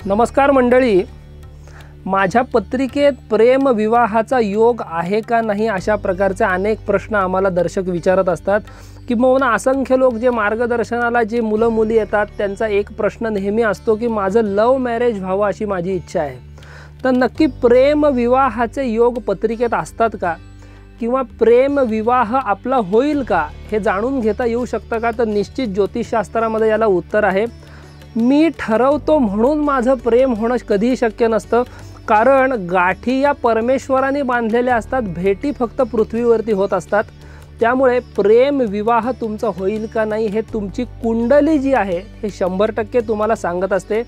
नमस्कार मंडळी, माझ्या पत्रिकेत प्रेम विवाहाचा योग आहे का नाही अशा प्रकारचे अनेक प्रश्न आम्हाला दर्शक विचारत असतात। किंबहुना असंख्य लोक जे मार्गदर्शनाला जे मुलं मुली येतात त्यांचा एक प्रश्न नेहमी असतो की माझं लव्ह मॅरेज व्हावं अशी माझी इच्छा आहे। तर नक्की प्रेम विवाहाचे योग पत्रिकेत असतात का किंवा प्रेम विवाह आपला होईल का हे जाणून घेता येऊ शकतं का? तर निश्चित ज्योतिषशास्त्रामध्ये याला उत्तर आहे। मी ठरवतो म्हणून माझं प्रेम होणं कधीही शक्य नसतं, कारण गाठी या परमेश्वराने बांधलेल्या असतात, भेटी फक्त पृथ्वीवरती होत असतात। त्यामुळे प्रेम विवाह तुमचा होईल का नाही हे तुमची कुंडली जी आहे हे 100% तुम्हाला सांगत असते।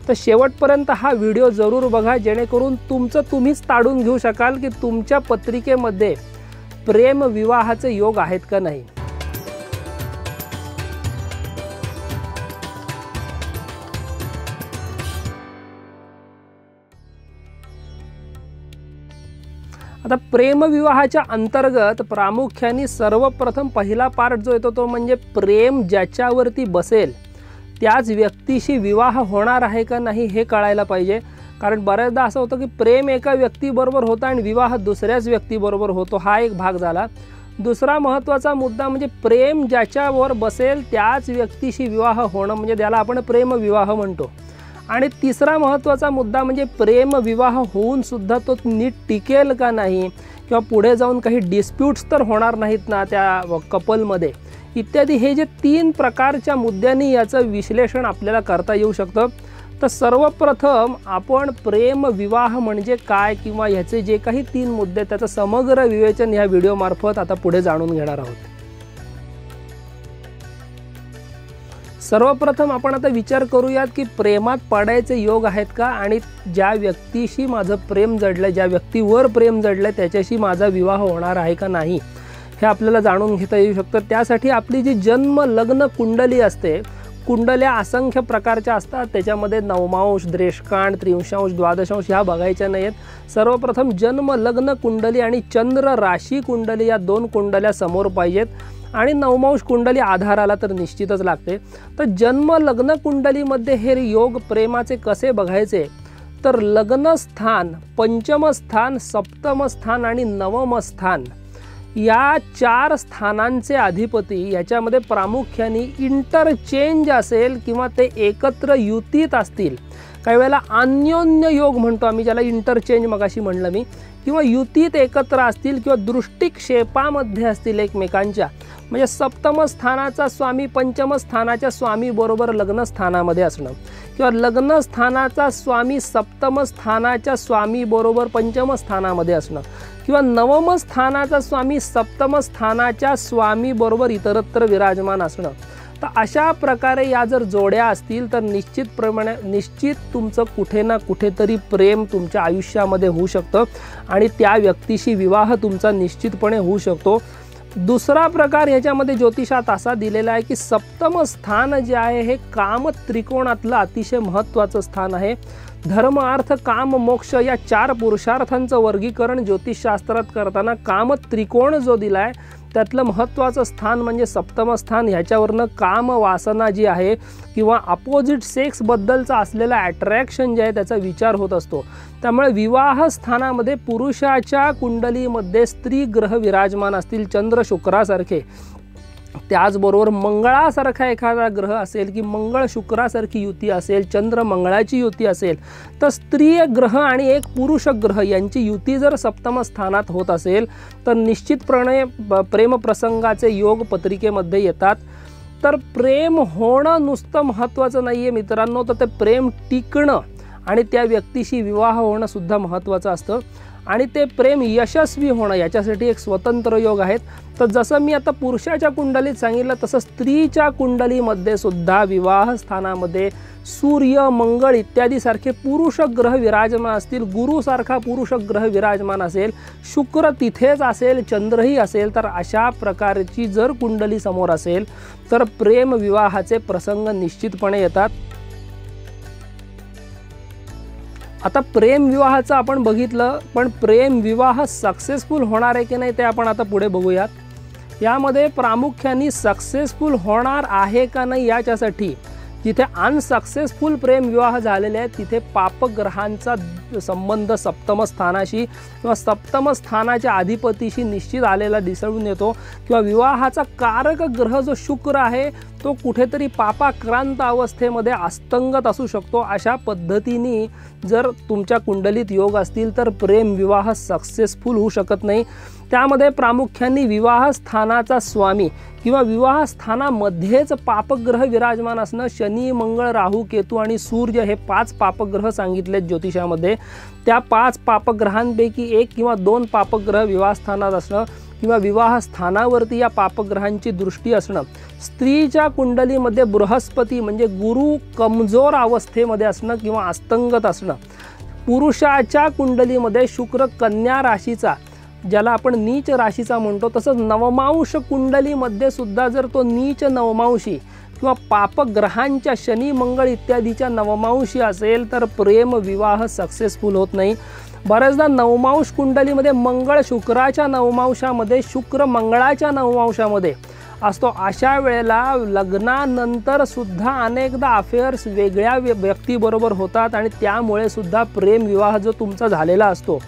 तर शेवटपर्यंत हा व्हिडिओ जरूर बघा, जेणेकरून तुमचं तुम्हीच ताडून घेऊ शकाल की तुमच्या पत्रिकेमध्ये प्रेम विवाहाचे योग आहेत का नाही। आता प्रेमविवाहाच्या अंतर्गत प्रामुख्याने सर्वप्रथम पहिला पार्ट जो येतो तो म्हणजे प्रेम ज्याच्यावरती बसेल त्याच व्यक्तीशी विवाह होणार आहे का नाही हे कळायला पाहिजे। कारण बऱ्याचदा असं होतं की प्रेम एका व्यक्तीबरोबर होतं आणि विवाह दुसऱ्याच व्यक्तीबरोबर होतो, हा एक भाग झाला। दुसरा महत्त्वाचा मुद्दा म्हणजे प्रेम ज्याच्यावर बसेल त्याच व्यक्तीशी विवाह होणं, म्हणजे त्याला आपण प्रेमविवाह म्हणतो। आणि तिसरा महत्त्वाचा मुद्दा म्हणजे प्रेम विवाह होऊन सुद्धा तो नीट टिकेल का नाही किंवा पुढे जाऊन काही डिस्प्यूट्स तर होणार नाहीत ना त्या कपलमध्ये, इत्यादी हे जे 3 प्रकारच्या मुद्द्यांनी याचं विश्लेषण आपल्याला करता येऊ शकतं। तर सर्वप्रथम आपण प्रेम विवाह म्हणजे काय किंवा ह्याचे जे काही 3 मुद्दे त्याचं समग्र विवेचन ह्या व्हिडिओमार्फत आता पुढे जाणून घेणार आहोत। सर्वप्रथम आपण आता विचार करूयात की प्रेमात पडायचे योग आहेत का, आणि ज्या व्यक्तीशी माझं प्रेम जडलं, ज्या व्यक्तीवर प्रेम जडलं त्याच्याशी माझा विवाह होणार आहे का नाही हे आपल्याला जाणून घेता येऊ शकतं। त्यासाठी आपली जी जन्म लग्न कुंडली असते, कुंडल्या असंख्य प्रकारच्या असतात, त्याच्यामध्ये नवमांश, द्रेष्कांड, त्रिंशांश, द्वादशांश ह्या बघायच्या नाहीत। सर्वप्रथम जन्म लग्न कुंडली आणि चंद्र राशी कुंडली या 2 कुंडल्या समोर पाहिजेत, आणि नवमांश कुंडली आधाराला तर निश्चितच लागते। तर जन्म लग्न कुंडलीमध्ये हे योग प्रेमाचे कसे बघायचे, तर लग्न स्थान, पंचम स्थान, सप्तम स्थान आणि नवम स्थान या 4 स्थानांचे अधिपती याच्यामध्ये प्रामुख्याने इंटरचेंज असेल किंवा ते एकत्र युतीत असतील, काही वेळेला अन्योन्य योग म्हणतो आम्ही ज्याला, इंटरचेंज मगाशी म्हणलं मी, किंवा युतीत एकत्र असतील किंवा दृष्टिक्षेपामध्ये असतील एकमेकांच्या, म्हणजे सप्तम स्थानाचा स्वामी पंचम स्थानाच्या स्वामी बरोबर लग्न स्थानामध्ये असणं, किंवा लग्न स्थानाचा स्वामी सप्तम स्थानाच्या स्वामी बरोबर पंचम स्थानामध्ये असणं, किंवा नवम स्थानाचा स्वामी सप्तम स्थानाच्या स्वामी बरोबर इतरत्र विराजमान असणं। तर अशा प्रकारे या जर जोड्या असतील तर निश्चित तुमचं कुठे ना कुठेतरी प्रेम तुमच्या आयुष्यामध्ये होऊ शकतं आणि त्या व्यक्तीशी विवाह तुमचा निश्चितपणे होऊ शकतो। दुसरा प्रकार ह्याच्यामध्ये ज्योतिषात असा दिलेला आहे की सप्तम स्थान जे आहे हे काम त्रिकोणातलं अतिशय महत्त्वाचं स्थान आहे। धर्म अर्थ काम मोक्ष या 4 पुरुषार्थांचं वर्गीकरण ज्योतिषशास्त्रात करताना काम त्रिकोण जो दिला आहे त्यातलं महत्त्वाचं स्थान म्हणजे सप्तम स्थान। ह्याच्यावरनं काम वासना जी आहे किंवा अपोजिट सेक्सबद्दलचा असलेला अट्रॅक्शन जे आहे त्याचा विचार होत असतो। त्यामुळे विवाह स्थानामध्ये पुरुषाच्या कुंडलीमध्ये स्त्री ग्रह विराजमान असतील, चंद्र शुक्रासारखे, त्याचबरोबर मंगळासारखा एखादा ग्रह असेल की मंगळ शुक्रासारखी युती असेल, चंद्र मंगळाची युती असेल, तर स्त्री ग्रह आणि एक पुरुष ग्रह यांची युती जर सप्तम स्थानात होत असेल तर निश्चितपणे प्रेमप्रसंगाचे योग पत्रिकेमध्ये येतात। तर प्रेम होणं नुसतं महत्त्वाचं नाही आहे मित्रांनो, तर ते प्रेम टिकणं आणि त्या व्यक्तीशी विवाह होणं सुद्धा महत्त्वाचं असतं, आणि ते प्रेम यशस्वी होणं याच्यासाठी एक स्वतंत्र योग आहेत। तर जसं मी आता पुरुषाच्या कुंडलीत सांगितलं तसं स्त्रीच्या कुंडलीमध्ये सुद्धा विवाह स्थानामध्ये सूर्य, मंगळ इत्यादी सारखे पुरुष ग्रह विराजमान असतील, गुरुसारखा पुरुष ग्रह विराजमान असेल, शुक्र तिथेच असेल, चंद्रही असेल, तर अशा प्रकारची जर कुंडली समोर असेल तर प्रेम विवाहाचे प्रसंग निश्चितपणे येतात। आता प्रेम विवाहाचं आपण बघितलं, पण प्रेम विवाह सक्सेसफुल होणार आहे की नाही ते आपण आता पुढे बघूयात। यामध्ये प्रामुख्याने सक्सेसफुल होणार आहे का नाही याच्यासाठी जिथे अनसक्सेसफुल प्रेम विवाह झालेले आहेत तिथे पापग्रहांचा संबंध सप्तम स्थानाशी किंवा सप्तम स्थानाच्या अधिपतीशी निश्चित आलेला दिसून येतो, किंवा विवाहाचा कारक ग्रह जो शुक्र आहे तो कुठेतरी पापाक्रांत अवस्थेमध्ये अस्तंगत असू शकतो। अशा पद्धतीने जर तुमच्या कुंडलीत योग असतील तर प्रेम विवाह सक्सेसफुल होऊ शकत नाही। त्यामध्ये प्रामुख्याने विवाह स्थानाचा स्वामी किंवा विवाह स्थानामध्येच पापग्रह विराजमान असणं, शनी मंगळ राहू केतू आणि सूर्य हे 5 पापग्रह सांगितलेत ज्योतिषामध्ये। त्या 5 पापग्रहांपैकी 1 किंवा 2 पापग्रह विवाह स्थानात असणं किंवा विवाह स्थानावरती या पापग्रहांची दृष्टी असणं, स्त्रीच्या कुंडलीमध्ये बृहस्पती म्हणजे गुरु कमजोर अवस्थेमध्ये असणं किंवा अस्तंगत असणं, पुरुषाच्या कुंडलीमध्ये शुक्र कन्या राशीचा ज्याला आपण नीच राशीचा म्हणतो, तसंच नवमांश कुंडलीमध्ये सुद्धा जर तो नीच नवमांशी किंवा पापग्रहांच्या शनी मंगळ इत्यादीच्या नवमांशी असेल तर प्रेम विवाह सक्सेसफुल होत नाही। बऱ्याचदा नवमांश कुंडलीमध्ये मंगळ शुक्राच्या नवमांशामध्ये, शुक्र मंगळाच्या नवमांशामध्ये असतो, अशा वेळेला लग्नानंतर सुद्धा अनेकदा अफेअर्स वेगळ्या व्यक्तीबरोबर होतात आणि त्यामुळे सुद्धा प्रेम विवाह जो तुमचा झालेला असतो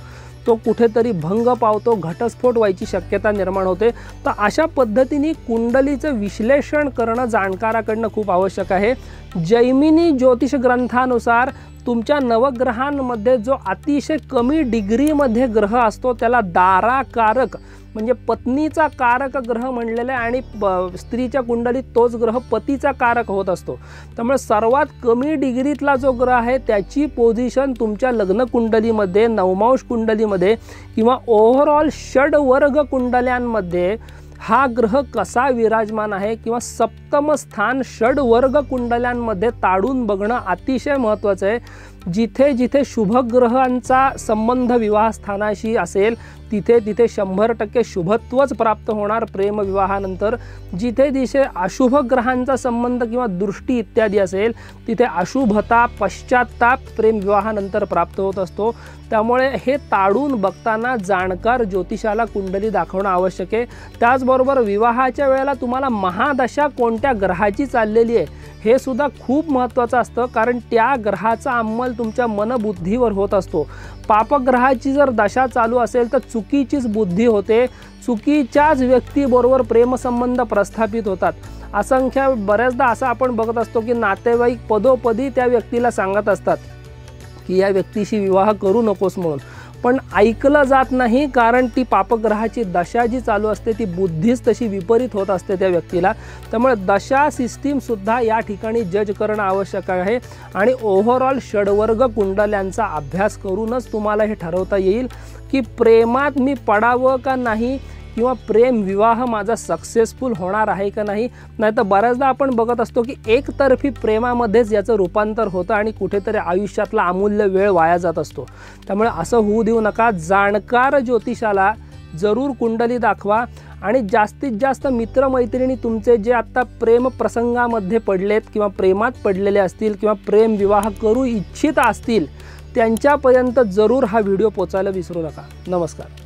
तो कुठेतरी भंग पावतो, घटस्फोट व्हायची शक्यता निर्माण होते। तर अशा पद्धतीने कुंडलीचं विश्लेषण करणं जाणकाराकडनं खूप आवश्यक आहे। जैमिनी ज्योतिष ग्रंथानुसार तुमच्या नवग्रहांमध्ये जो अतिशय कमी डिग्रीमध्ये ग्रह असतो त्याला दाराकारक म्हणजे पत्नीचा कारक ग्रह म्हणलेला आहे आणि स्त्रीच्या कुंडलीत तोच ग्रह पतीचा कारक होत असतो। त्यामुळे सर्वात कमी डिग्रीतला जो ग्रह आहे त्याची पोझिशन तुमच्या लग्न कुंडलीमध्ये, नवमांश कुंडलीमध्ये किंवा ओव्हरऑल षडवर्ग कुंडल्यांमध्ये हा ग्रह कसा विराजमान आहे किंवा सप्तम स्थान षडवर्ग कुंडल्यांमध्ये ताडून बघणं अतिशय महत्त्वाचं आहे। जिथे जिथे शुभग्रहांचा संबंध विवाह स्थानाशी असेल तिथे तिथे 100% शुभत्वच प्राप्त होणार प्रेम विवाहानंतर। जिथे जिथे अशुभ ग्रहांचा संबंध किंवा दृष्टी इत्यादी असेल तिथे अशुभता, पश्चात्ताप प्रेम विवाहानंतर प्राप्त होत असतो। त्यामुळे हे ताडून बघताना जाणकार ज्योतिषाला कुंडली दाखवणं आवश्यक आहे। त्याचबरोबर विवाहाच्या वेळेला तुम्हाला महादशा कोणत्या ग्रहाची चाललेली आहे हे सुद्धा खूप महत्त्वाचं असतं, कारण त्या ग्रहाचा अंमल तुमच्या मनबुद्धीवर होत असतो। पापग्रहाची जर दशा चालू असेल तर चुकीचीच बुद्धी होते, चुकीच्याच व्यक्तीबरोबर प्रेमसंबंध प्रस्थापित होतात। असंख्य बऱ्याचदा असं आपण बघत असतो की नातेवाईक पदोपदी त्या व्यक्तीला सांगत असतात की या व्यक्तीशी विवाह करू नकोस म्हणून, पण ऐकलं जात नाही, कारण ती पापग्रहाची दशा जी चालू असते ती बुद्धीच तशी विपरीत होत असते त्या व्यक्तीला। त्यामुळे दशा सिस्टीमसुद्धा या ठिकाणी जज करणं आवश्यक आहे आणि ओव्हरऑल षडवर्ग कुंडल्यांचा अभ्यास करूनच तुम्हाला हे ठरवता येईल की प्रेमात मी पडावं का नाही किंवा प्रेम विवाह माझा सक्सेसफुल होणार आहे का नाही। नाहीतर बऱ्याचदा आपण बघत असतो की एकतर्फी प्रेमामध्येच याचं रूपांतर होतं आणि कुठेतरी आयुष्यातला अमूल्य वेळ वाया जात असतो। त्यामुळे असं होऊ देऊ नका। जाणकार ज्योतिषाला जरूर कुंडली दाखवा आणि जास्तीत जास्त मित्रमैत्रिणी तुमचे जे आत्ता प्रेम प्रसंगामध्ये पडलेत किंवा प्रेमात पडलेले असतील किंवा प्रेम विवाह करू इच्छित असतील त्यांच्यापर्यंत जरूर हा व्हिडिओ पोचायला विसरू नका। नमस्कार।